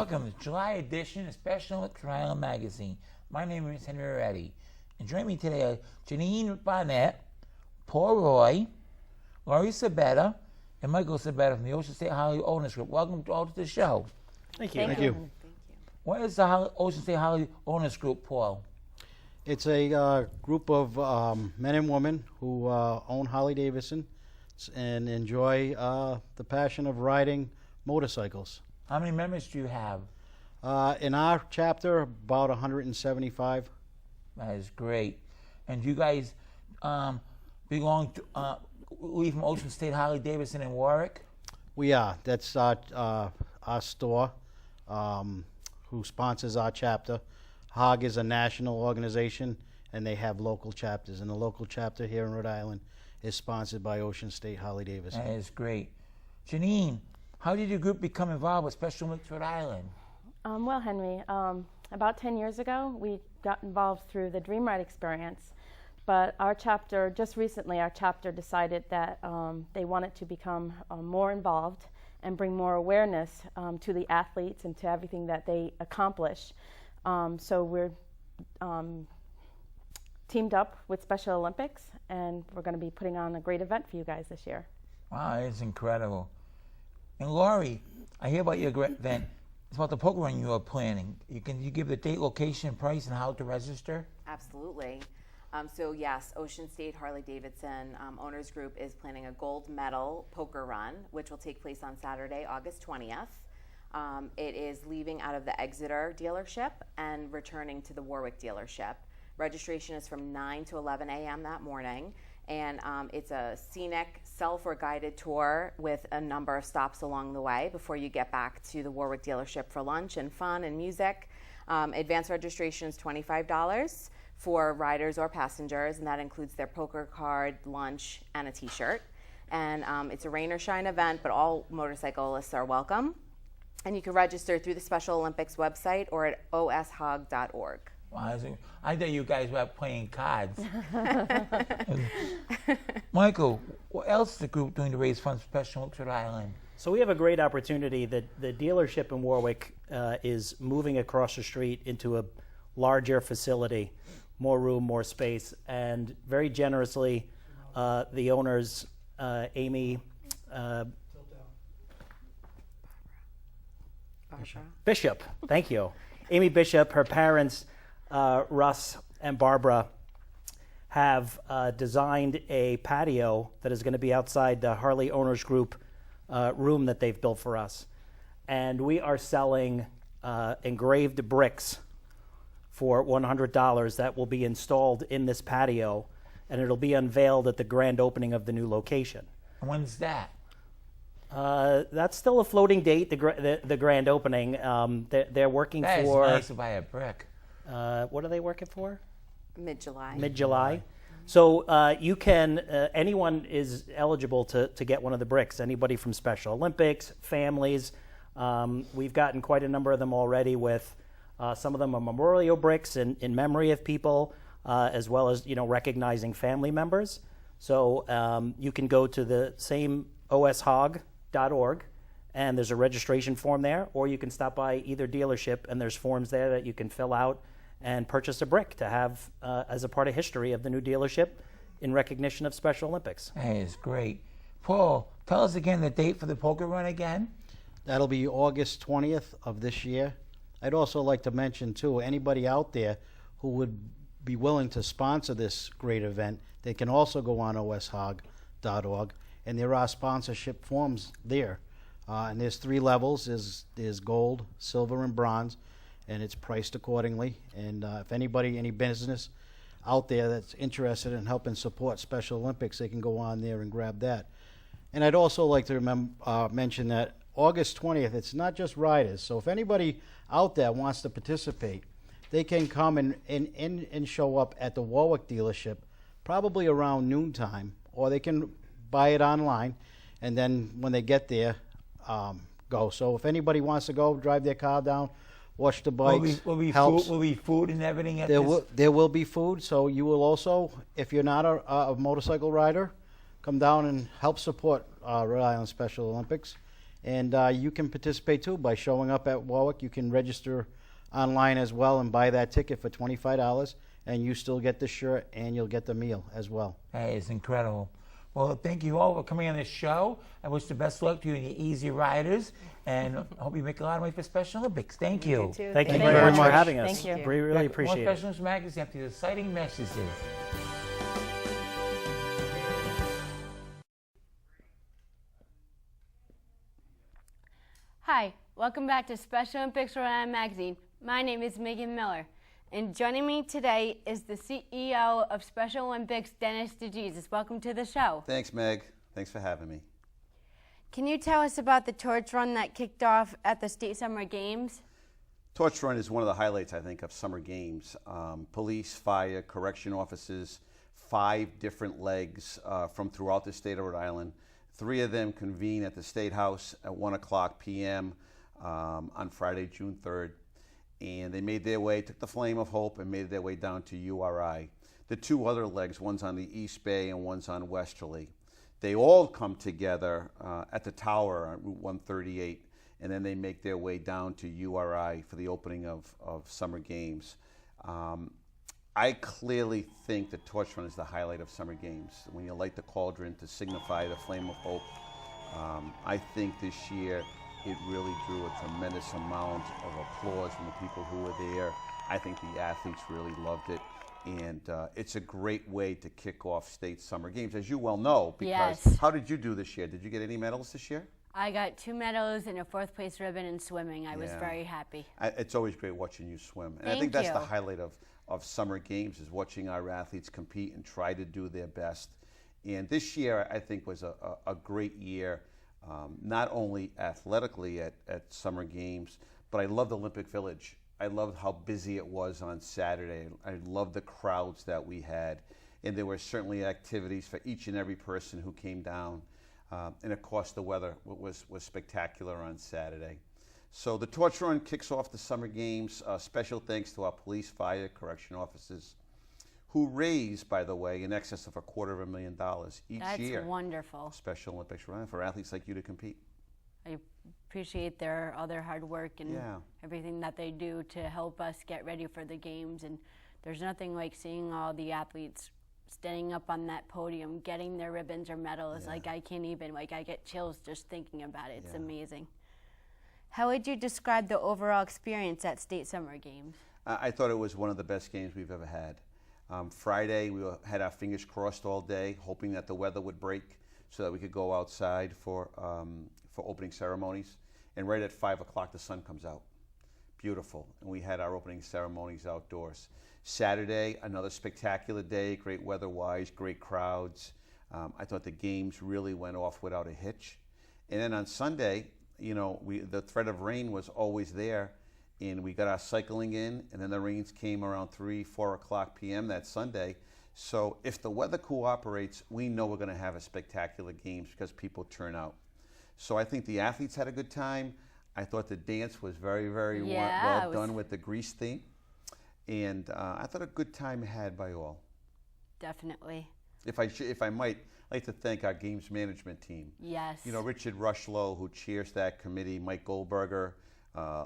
Welcome to the July edition of Special Olympics Rhode Island Magazine. My name is Henry Reddy. And joining me today are Janine Bonnet, Paul Roy, Laurie Sabetta, and Michael Sabetta from the Ocean State Harley-Owners Group. Welcome all to the show. Thank you. Thank you. What is the Ocean State Harley-Owners Group, Paul? It's a group of men and women who own Harley-Davidson and enjoy the passion of riding motorcycles. How many members do you have? In our chapter, about 175. That is great. And you guys belong to, we from Ocean State Harley-Davidson in Warwick? We are. That's our store who sponsors our chapter. HOG is a national organization, and they have local chapters. And the local chapter here in Rhode Island is sponsored by Ocean State Harley-Davidson. That is great. Janine, how did your group become involved with Special Olympics Rhode Island? Well, Henry, about 10 years ago, we got involved through the Dream Ride experience. But our chapter, just recently, our chapter decided that they wanted to become more involved and bring more awareness to the athletes and to everything that they accomplish. So we're teamed up with Special Olympics, and we're going to be putting on a great event for you guys this year. Wow, it's incredible. And Laurie, I hear about your great event. It's about the poker run you are planning. Can you give the date, location, price, and how to register? Absolutely. So yes, Ocean State Harley-Davidson Owners Group is planning a gold medal poker run, which will take place on Saturday, August 20th. It is leaving out of the Exeter dealership and returning to the Warwick dealership. Registration is from 9 to 11 a.m. that morning, and it's a scenic self or guided tour with a number of stops along the way before you get back to the Warwick dealership for lunch and fun and music. Advance registration is $25 for riders or passengers, and that includes their poker card, lunch, and a t-shirt. And it's a rain or shine event, but all motorcyclists are welcome. And you can register through the Special Olympics website or at oshog.org. Wow, I thought you guys were playing cards. Michael, what else is the group doing to raise funds for Special Olympics Rhode Island? So we have a great opportunity. The dealership in Warwick is moving across the street into a larger facility, more room, more space, and very generously, the owners, Amy Bishop, thank you. Amy Bishop, her parents, Russ and Barbara, have designed a patio that is going to be outside the Harley Owners Group room that they've built for us. And we are selling engraved bricks for $100 that will be installed in this patio, and it'll be unveiled at the grand opening of the new location. When's that? That's still a floating date, the grand opening. They're working That for... is nice to buy a brick. What are they working for? Mid-July. Mid-July. So you can, anyone is eligible to get one of the bricks. Anybody from Special Olympics, families. We've gotten quite a number of them already with some of them are memorial bricks in memory of people, as well as, recognizing family members. So you can go to the same oshog.org, and there's a registration form there, or you can stop by either dealership, and there's forms there that you can fill out and purchase a brick to have as a part of history of the new dealership in recognition of Special Olympics. That is great. Paul, tell us again the date for the poker run again. That'll be August 20th of this year. I'd also like to mention, too, anybody out there who would be willing to sponsor this great event, they can also go on oshog.org, and there are sponsorship forms there. And there's 3 levels. There's gold, silver, and bronze, and it's priced accordingly. And if anybody, any business out there that's interested in helping support Special Olympics, they can go on there and grab that. And I'd also like to mention that August 20th, it's not just riders. So if anybody out there wants to participate, they can come and show up at the Warwick dealership probably around noontime, or they can buy it online, and then when they get there, go. So if anybody wants to go, drive their car down, wash the bikes, Will be food and everything at this? There will be food, so you will also, if you're not a motorcycle rider, come down and help support Rhode Island Special Olympics. And you can participate too by showing up at Warwick. You can register online as well and buy that ticket for $25, and you still get the shirt and you'll get the meal as well. That is incredible. Well, thank you all for coming on this show. I wish the best luck to you and your Easy Riders, and I hope you make a lot of money for Special Olympics. Thank you. You too. Thank you Thank very you very much for much. having us. Thank you. We really Back with appreciate more it. Special Olympics Magazine after the exciting messages. Hi, welcome back to Special Olympics Rhode Island Magazine. My name is Megan Miller, and joining me today is the CEO of Special Olympics, Dennis DeJesus. Welcome to the show. Thanks, Meg. Thanks for having me. Can you tell us about the torch run that kicked off at the State Summer Games? Torch Run is one of the highlights, I think, of Summer Games. Police, fire, correction officers, 5 different legs from throughout the state of Rhode Island. 3 of them convene at the State House at 1 o'clock p.m. On Friday, June 3rd. And they made their way, took the Flame of Hope and made their way down to URI. The 2 other legs, one's on the East Bay and one's on Westerly. They all come together at the tower on Route 138, and then they make their way down to URI for the opening of Summer Games. I clearly think the Torch Run is the highlight of Summer Games. When you light the cauldron to signify the Flame of Hope, I think this year it really drew a tremendous amount of applause from the people who were there. I think the athletes really loved it. And it's a great way to kick off state summer games, as you well know. Because Yes. How did you do this year? Did you get any medals this year? I got 2 medals and a 4th place ribbon in swimming. I was Yeah. very happy. It's always great watching you swim. And I Thank think that's the you. highlight of summer games, is watching our athletes compete and try to do their best. And this year, I think, was a great year, not only athletically at summer games, but I loved Olympic Village. I loved how busy it was on Saturday. I loved the crowds that we had. And there were certainly activities for each and every person who came down. And of course, the weather was spectacular on Saturday. So the Torch Run kicks off the Summer Games. Special thanks to our police, fire, correction officers, who raise, by the way, in excess of $250,000 each That's year. wonderful. Special Olympics Run for athletes like you to compete. I appreciate all their hard work and Yeah. everything that they do to help us get ready for the games. And there's nothing like seeing all the athletes standing up on that podium, getting their ribbons or medals. Yeah. Like, I can't even, I get chills just thinking about it. It's Yeah. amazing. How would you describe the overall experience at State Summer Games? I thought it was one of the best games we've ever had. Friday, we had our fingers crossed all day, hoping that the weather would break so that we could go outside for opening ceremonies. And right at 5 o'clock, the sun comes out. Beautiful. And we had our opening ceremonies outdoors. Saturday, another spectacular day, great weather-wise, great crowds. I thought the games really went off without a hitch. And then on Sunday, the threat of rain was always there, and we got our cycling in, and then the rains came around 3, 4 o'clock p.m. that Sunday. So if the weather cooperates, we know we're going to have a spectacular games because people turn out. So I think the athletes had a good time. I thought the dance was very, very well done with the Grease theme. And I thought a good time had by all. Definitely. If I might, I'd like to thank our games management team. Yes. Richard Rushlow, who chairs that committee, Mike Goldberger,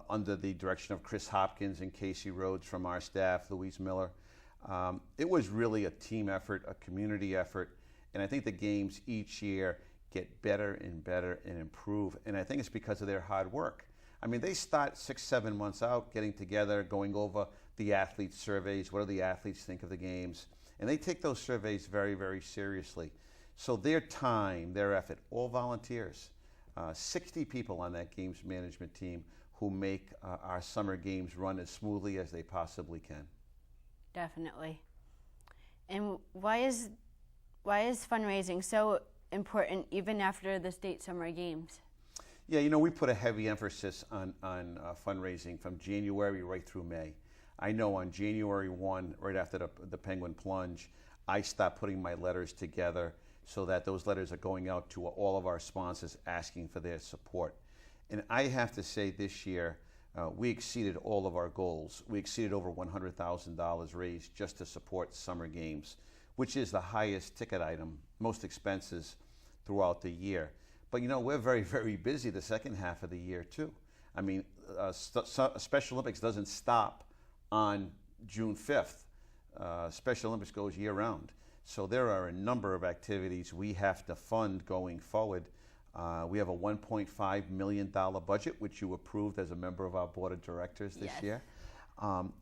under the direction of Chris Hopkins and Casey Rhodes from our staff, Louise Miller. It was really a team effort, a community effort, and I think the games each year get better and better and improve, and I think it's because of their hard work. I mean, they start 6-7 months out, getting together, going over the athlete surveys, what do the athletes think of the games, and they take those surveys very, very seriously. So their time, their effort, all volunteers, 60 people on that games management team who make our summer games run as smoothly as they possibly can. Definitely. And why is fundraising so important even after the State Summer Games? Yeah, we put a heavy emphasis on fundraising from January right through May. I know on January 1, right after the Penguin Plunge, I stopped putting my letters together so that those letters are going out to all of our sponsors asking for their support. And I have to say this year, we exceeded all of our goals. We exceeded over $100,000 raised just to support Summer Games, which is the highest ticket item, most expenses throughout the year. But you know, we're very, very busy the second half of the year too. I mean, Special Olympics doesn't stop on June 5th. Special Olympics goes year round. So there are a number of activities we have to fund going forward. We have a $1.5 million budget, which you approved as a member of our board of directors this year.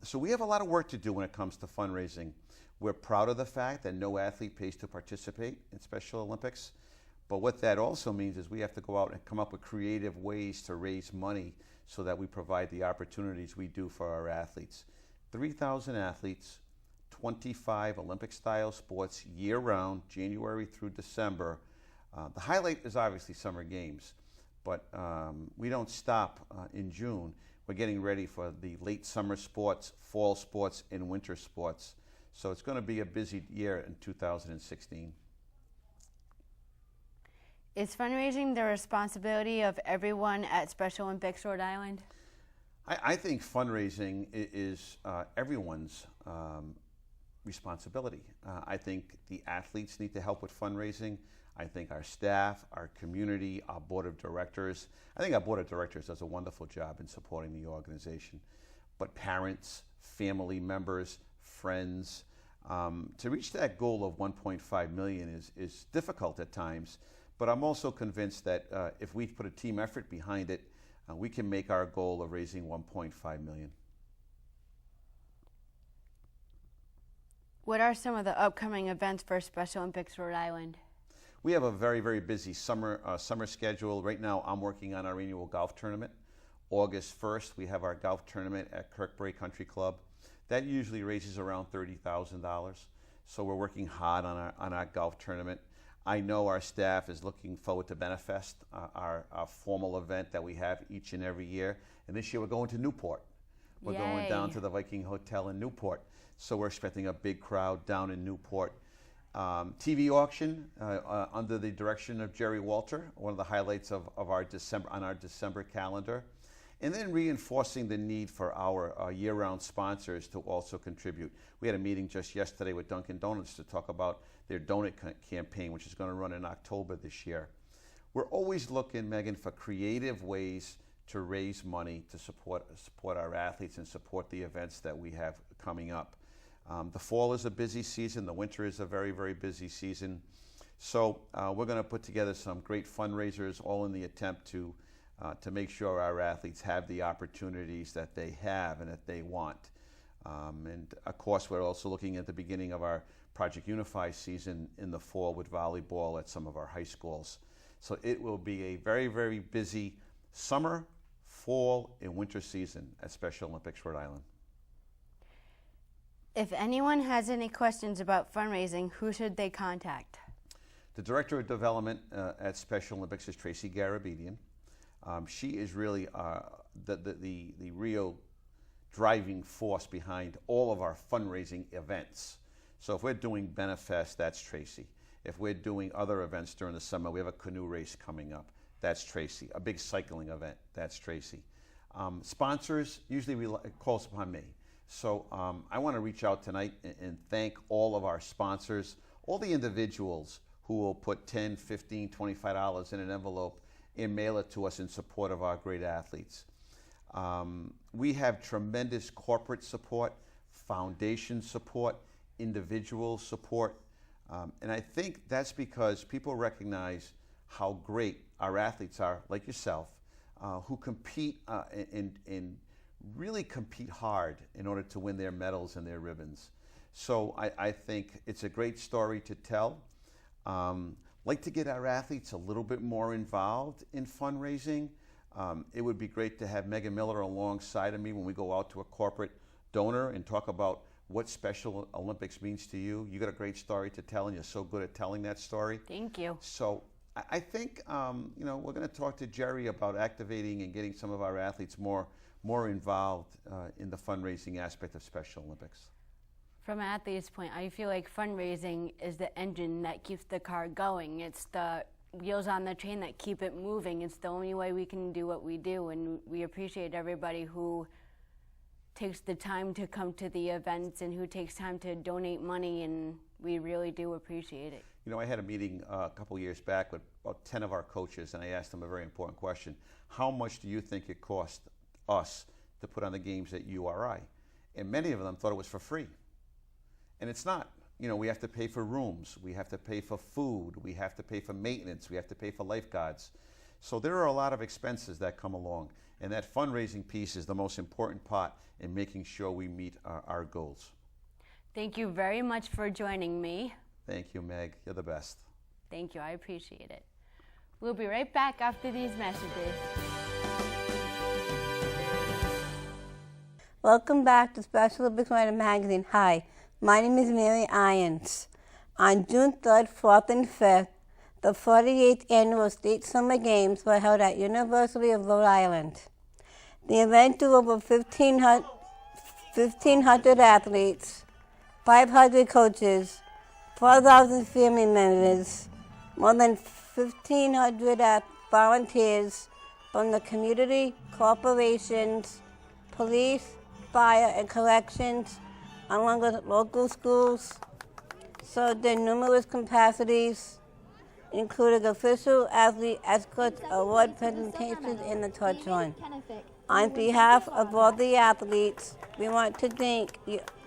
So we have a lot of work to do when it comes to fundraising. We're proud of the fact that no athlete pays to participate in Special Olympics. But what that also means is we have to go out and come up with creative ways to raise money so that we provide the opportunities we do for our athletes. 3,000 athletes, 25 Olympic-style sports year-round, January through December. The highlight is obviously Summer Games, but we don't stop in June. We're getting ready for the late summer sports, fall sports, and winter sports. So it's going to be a busy year in 2016. Is fundraising the responsibility of everyone at Special Olympics Rhode Island? I think fundraising is everyone's responsibility. I think the athletes need to help with fundraising. I think our staff, our community, our board of directors. I think our board of directors does a wonderful job in supporting the organization. But parents, family members, friends, to reach that goal of 1.5 million is difficult at times. But I'm also convinced that if we put a team effort behind it, we can make our goal of raising 1.5 million. What are some of the upcoming events for Special Olympics Rhode Island? We have a very, very busy summer schedule. Right now, I'm working on our annual golf tournament. August 1st, we have our golf tournament at Kirkbury Country Club. That usually raises around $30,000. So we're working hard on our golf tournament. I know our staff is looking forward to Benefest, our formal event that we have each and every year. And this year we're going to Newport. We're going down to the Viking Hotel in Newport. So we're expecting a big crowd down in Newport. TV auction under the direction of Jerry Walter, one of the highlights of our December calendar. And then reinforcing the need for our year-round sponsors to also contribute. We had a meeting just yesterday with Dunkin' Donuts to talk about their donut campaign, which is going to run in October this year. We're always looking, Megan, for creative ways to raise money to support our athletes and support the events that we have coming up. The fall is a busy season. The winter is a very, very busy season. So we're going to put together some great fundraisers, all in the attempt to make sure our athletes have the opportunities that they have and that they want. And of course, we're also looking at the beginning of our Project Unify season in the fall with volleyball at some of our high schools. So it will be a very, very busy summer, fall, and winter season at Special Olympics Rhode Island. If anyone has any questions about fundraising, who should they contact? The Director of Development at Special Olympics is Tracy Garabedian. She is really the real driving force behind all of our fundraising events. So if we're doing Benefest, that's Tracy. If we're doing other events during the summer, we have a canoe race coming up, that's Tracy. A big cycling event, that's Tracy. Sponsors, usually calls upon me. So I want to reach out tonight and thank all of our sponsors, all the individuals who will put $10, $15, $25 in an envelope and mail it to us in support of our great athletes. We have tremendous corporate support, foundation support, individual support, and I think that's because people recognize how great our athletes are, like yourself, who compete and really compete hard in order to win their medals and their ribbons. So I think it's a great story to tell. Like to get our athletes a little bit more involved in fundraising. It would be great to have Megan Miller alongside of me when we go out to a corporate donor and talk about what Special Olympics means to you. You got a great story to tell, and you're so good at telling that story. Thank you. So I think we're going to talk to Jerry about activating and getting some of our athletes more involved in the fundraising aspect of Special Olympics. From an athlete's point, I feel like fundraising is the engine that keeps the car going. It's the wheels on the train that keep it moving. It's the only way we can do what we do, and we appreciate everybody who takes the time to come to the events and who takes time to donate money, and we really do appreciate it. You know, I had a meeting a couple years back with about 10 of our coaches, and I asked them a very important question. How much do you think it cost us to put on the games at URI? And many of them thought it was for free. And it's not. You know, we have to pay for rooms, we have to pay for food, we have to pay for maintenance, we have to pay for lifeguards. So there are a lot of expenses that come along, and that fundraising piece is the most important part in making sure we meet our goals. Thank you very much for joining me. Thank you, Meg. You're the best. Thank you. I appreciate it. We'll be right back after these messages. Welcome back to Special Olympics Rhode Island Magazine. Hi, my name is Mary Irons. On June 3rd, 4th, and 5th, the 48th Annual State Summer Games were held at University of Rhode Island. The event drew over 1,500 athletes, 500 coaches, 4,000 family members, more than 1,500 volunteers from the community, corporations, police, fire, and corrections, along with local schools. So their numerous capacities, including official athlete escorts, award presentations, and the torch run. On behalf of all the athletes, we want to thank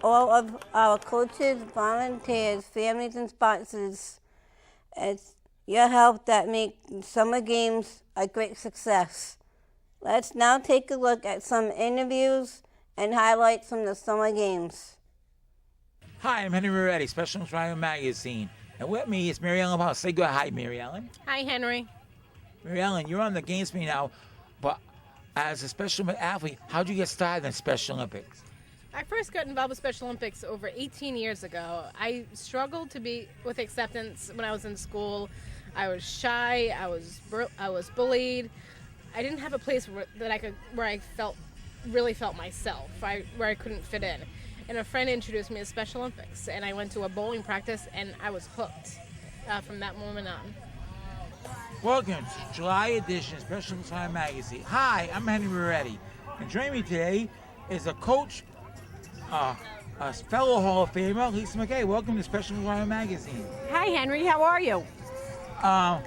all of our coaches, volunteers, families, and sponsors. It's your help that make Summer Games a great success. Let's now take a look at some interviews and highlights from the Summer Games. Hi, I'm Henry Moretti, Special Olympics Rhode Island Magazine. And with me is Mary Ellen Powell. Say good hi, Mary Ellen. Hi, Henry. Mary Ellen, you're on the games for me now, but as a Special Olympic athlete, how'd you get started in Special Olympics? I first got involved with Special Olympics over 18 years ago. I struggled to be with acceptance when I was in school. I was shy. I was bullied. I didn't have a place where I really felt myself, where I couldn't fit in. And a friend introduced me to Special Olympics, and I went to a bowling practice, and I was hooked from that moment on. Welcome to July edition of Special Olympics Rhode Island Magazine. Hi, I'm Henry Moretti, and joining me today is a coach, a fellow Hall of Famer, Lisa McKay. Welcome to Special Olympics Rhode Island Magazine. Hi, Henry. How are you? How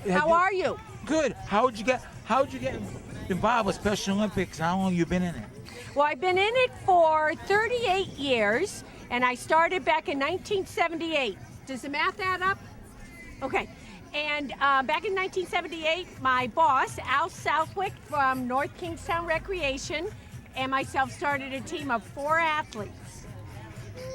are you? Good. How'd you get involved with Special Olympics? How long have you been in it? Well, I've been in it for 38 years, and I started back in 1978. Does the math add up? Okay. And back in 1978, my boss, Al Southwick from North Kingstown Recreation, and myself started a team of 4 athletes.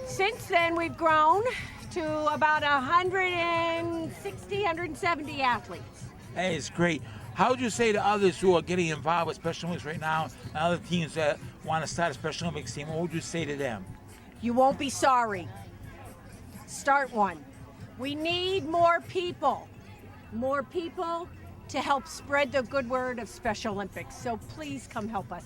Since then, we've grown to about 160, 170 athletes. Hey, it's great. How would you say to others who are getting involved with Special Olympics right now, and other teams that want to start a Special Olympics team, what would you say to them? You won't be sorry. Start one. We need more people to help spread the good word of Special Olympics. So please come help us.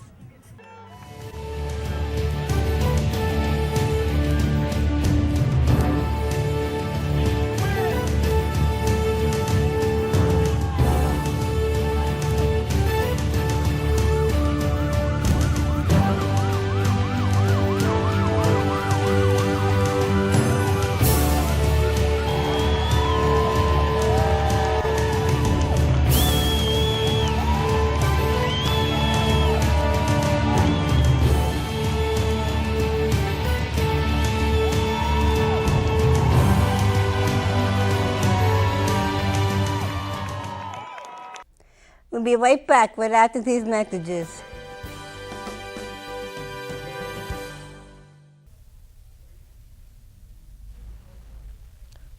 We'll be right back right after these messages.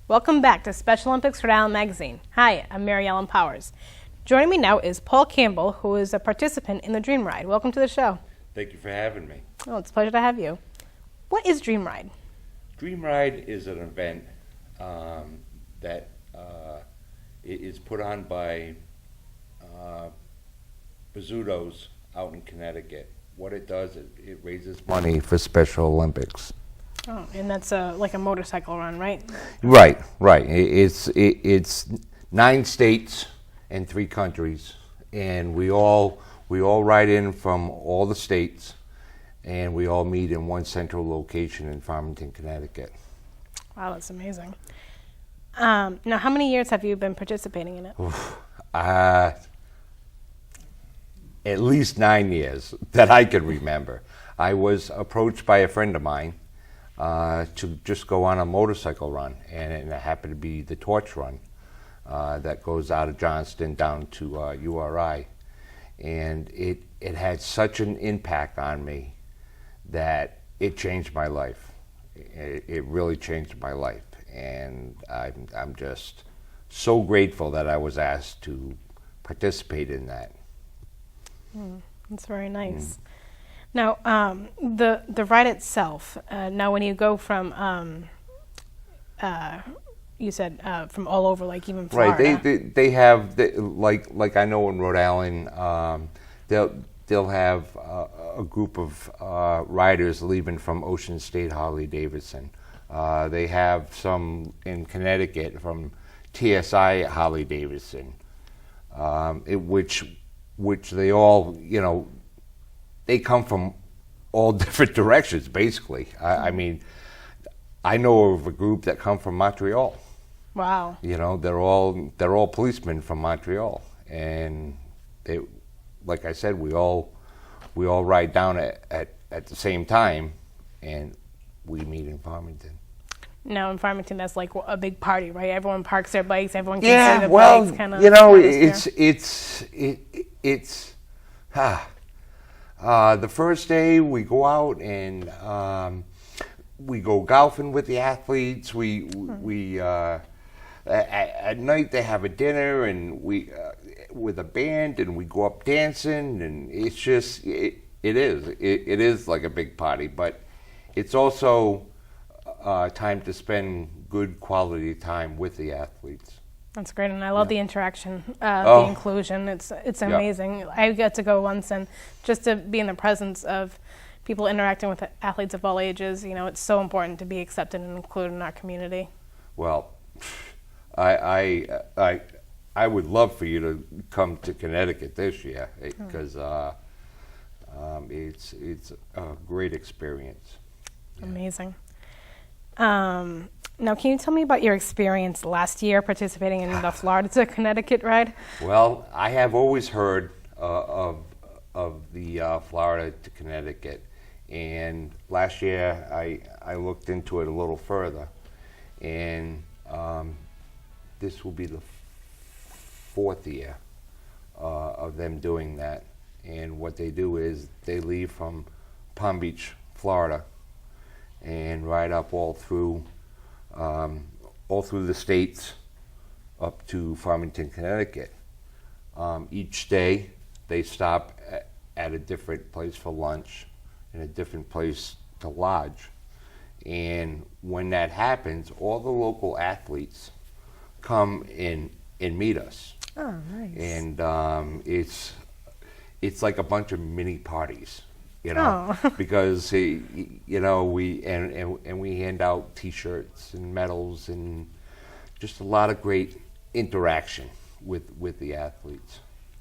Welcome back to Special Olympics Rhode Island Magazine. Hi, I'm Mary Ellen Powers. Joining me now is Paul Campbell, who is a participant in the Dream Ride. Welcome to the show. Thank you for having me. Oh, it's a pleasure to have you. What is Dream Ride? Dream Ride is an event that is put on by Bizzuto's out in Connecticut. What it does is it raises money for Special Olympics. Oh, and that's like a motorcycle run, right? Right. It's 9 states and 3 countries, and we all ride in from all the states, and we all meet in one central location in Farmington, Connecticut. Wow, that's amazing. Now, how many years have you been participating in it? At least 9 years that I can remember. I was approached by a friend of mine to just go on a motorcycle run, and it happened to be the Torch Run that goes out of Johnston down to URI. And it had such an impact on me that it changed my life. It really changed my life. And I'm just so grateful that I was asked to participate in that. That's very nice. Now, the ride itself. Now, when you go from, you said from all over, like even Florida. Right. They have like I know in Rhode Island, they'll have a group of riders leaving from Ocean State Harley-Davidson. They have some in Connecticut from TSI Harley-Davidson, which they all, they come from all different directions, basically. I mean, I know of a group that come from Montreal. Wow. They're all policemen from Montreal, and they, like I said, we all ride down at the same time, and we meet in Farmington. Now in Farmington, that's like a big party, right? Everyone parks their bikes. Everyone can see the well, bikes. Kind of. The first day we go out and we go golfing with the athletes. At night they have a dinner and we with a band, and we go up dancing, and it's just it is like a big party, but it's also time to spend good quality time with the athletes. That's great, and I love the interaction, the inclusion. It's amazing. I got to go once, and just to be in the presence of people interacting with athletes of all ages, it's so important to be accepted and included in our community. Well, I would love for you to come to Connecticut this year because it's a great experience. Amazing. Now, can you tell me about your experience last year participating in the Florida to Connecticut ride? Well, I have always heard of the Florida to Connecticut, and last year I looked into it a little further, and this will be the fourth year of them doing that. And what they do is they leave from Palm Beach, Florida, and ride up all through the states up to Farmington, Connecticut. Each day they stop at a different place for lunch and a different place to lodge. And when that happens, all the local athletes come in and meet us. Oh, nice. And it's like a bunch of mini parties. Oh. Because we hand out T-shirts and medals and just a lot of great interaction with the athletes.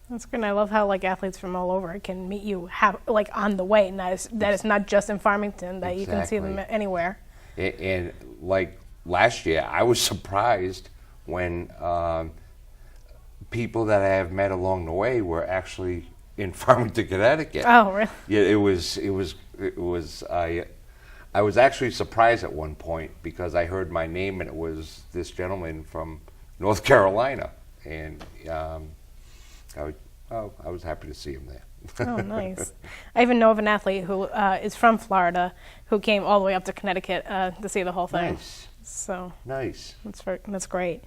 That's good. And I love how athletes from all over can meet you on the way, and that is not just in Farmington, that you can see them anywhere. And like last year, I was surprised when people that I have met along the way were actually in Farmington, Connecticut. Oh, really? Yeah, it was. I was actually surprised at one point because I heard my name and it was this gentleman from North Carolina, and I was happy to see him there. Oh, nice. I even know of an athlete who is from Florida who came all the way up to Connecticut to see the whole thing. Nice. So nice. That's great.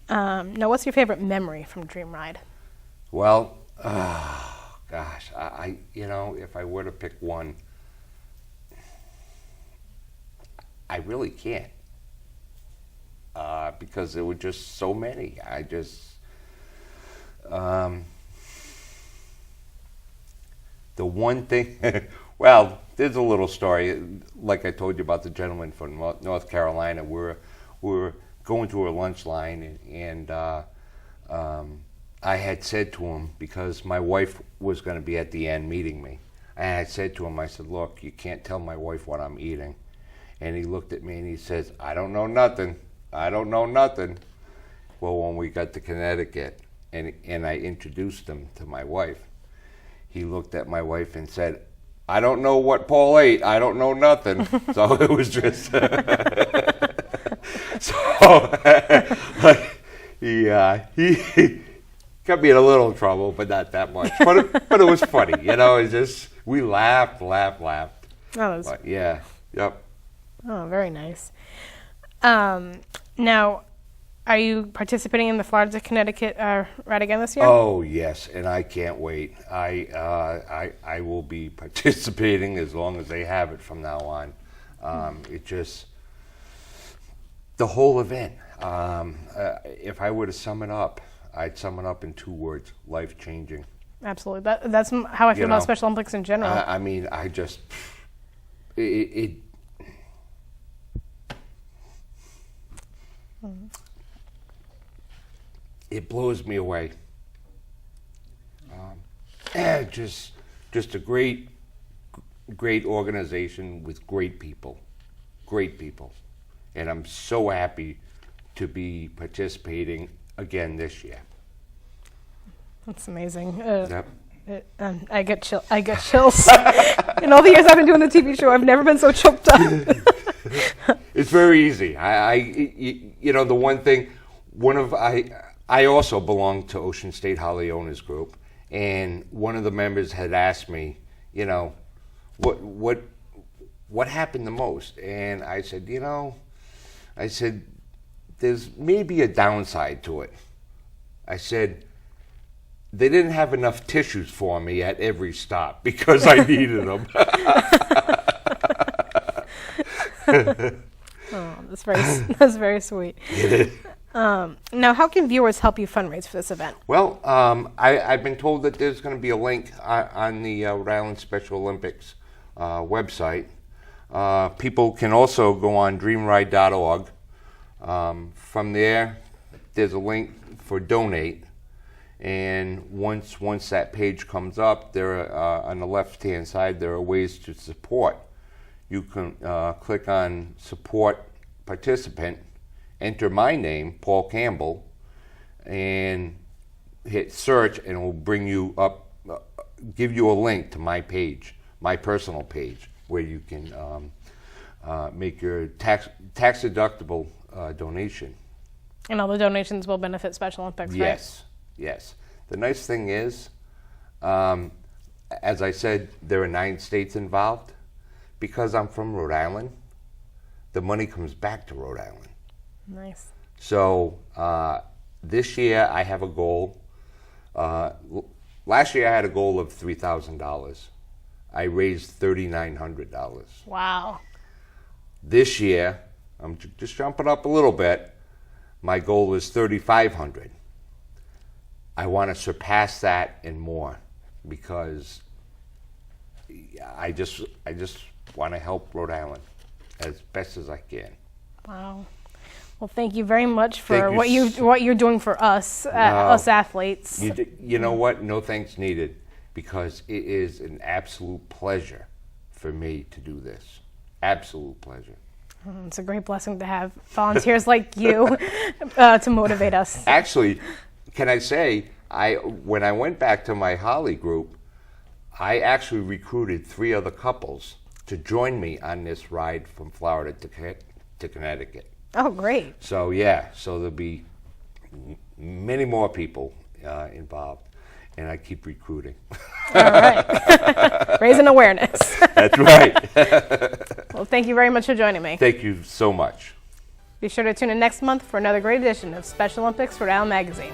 Now, what's your favorite memory from Dream Ride? Well, gosh, I if I were to pick one, I really can't because there were just so many. I just the one thing. Well, there's a little story, like I told you about the gentleman from North Carolina. We're going through a lunch line, and I had said to him, because my wife was going to be at the end meeting me, and I had said to him, I said, look, you can't tell my wife what I'm eating. And he looked at me and he says, I don't know nothing. I don't know nothing. Well, when we got to Connecticut and I introduced him to my wife, he looked at my wife and said, I don't know what Paul ate. I don't know nothing. So it was just, he got me in a little trouble, but not that much. But it was funny, you know. It's just we laughed. Oh, But yeah, yep. Oh, very nice. Now, are you participating in the Florida to Connecticut ride again this year? Oh yes, and I can't wait. I will be participating as long as they have it from now on. It just the whole event. If I were to sum it up, I'd sum it up in 2 words: life-changing. Absolutely. That's how I feel about Special Olympics in general. I mean, I just it it blows me away. Just a great organization with great people, and I'm so happy to be participating again this year. That's amazing. Yep. I get chills. In all the years I've been doing the TV show, I've never been so choked up. It's very easy. You know, the one thing, I also belong to Ocean State Harley-Owners group, and one of the members had asked me, you know, what happened the most? And I said, there's maybe a downside to it. I said, they didn't have enough tissues for me at every stop because I needed them. Oh, that's very sweet. Now, how can viewers help you fundraise for this event? Well, I've been told that there's going to be a link on the Rhode Island Special Olympics website. People can also go on dreamride.org. From there, there's a link for donate. And once that page comes up, there on the left-hand side, there are ways to support. You can click on support participant, enter my name, Paul Campbell, and hit search, and it will bring you up, give you a link to my page, my personal page, where you can make your tax-deductible donation. And all the donations will benefit Special Olympics, right? Yes. Yes. The nice thing is, as I said, there are 9 states involved. Because I'm from Rhode Island, the money comes back to Rhode Island. Nice. So this year I have a goal. Last year I had a goal of $3,000. I raised $3,900. Wow. This year, I'm just jumping up a little bit. My goal is $3,500. I want to surpass that and more because I just want to help Rhode Island as best as I can. Wow. Well, thank you very much for what you're doing for us, us athletes. You know what? No thanks needed, because it is an absolute pleasure for me to do this. Absolute pleasure. It's a great blessing to have volunteers like you to motivate us. Actually, can I say, when I went back to my Harley group, I actually recruited 3 other couples to join me on this ride from Florida to Connecticut. Oh, great. So, yeah, so there'll be many more people involved, and I keep recruiting. All right. Raising awareness. That's right. Well, thank you very much for joining me. Thank you so much. Be sure to tune in next month for another great edition of Special Olympics Rhode Island Magazine.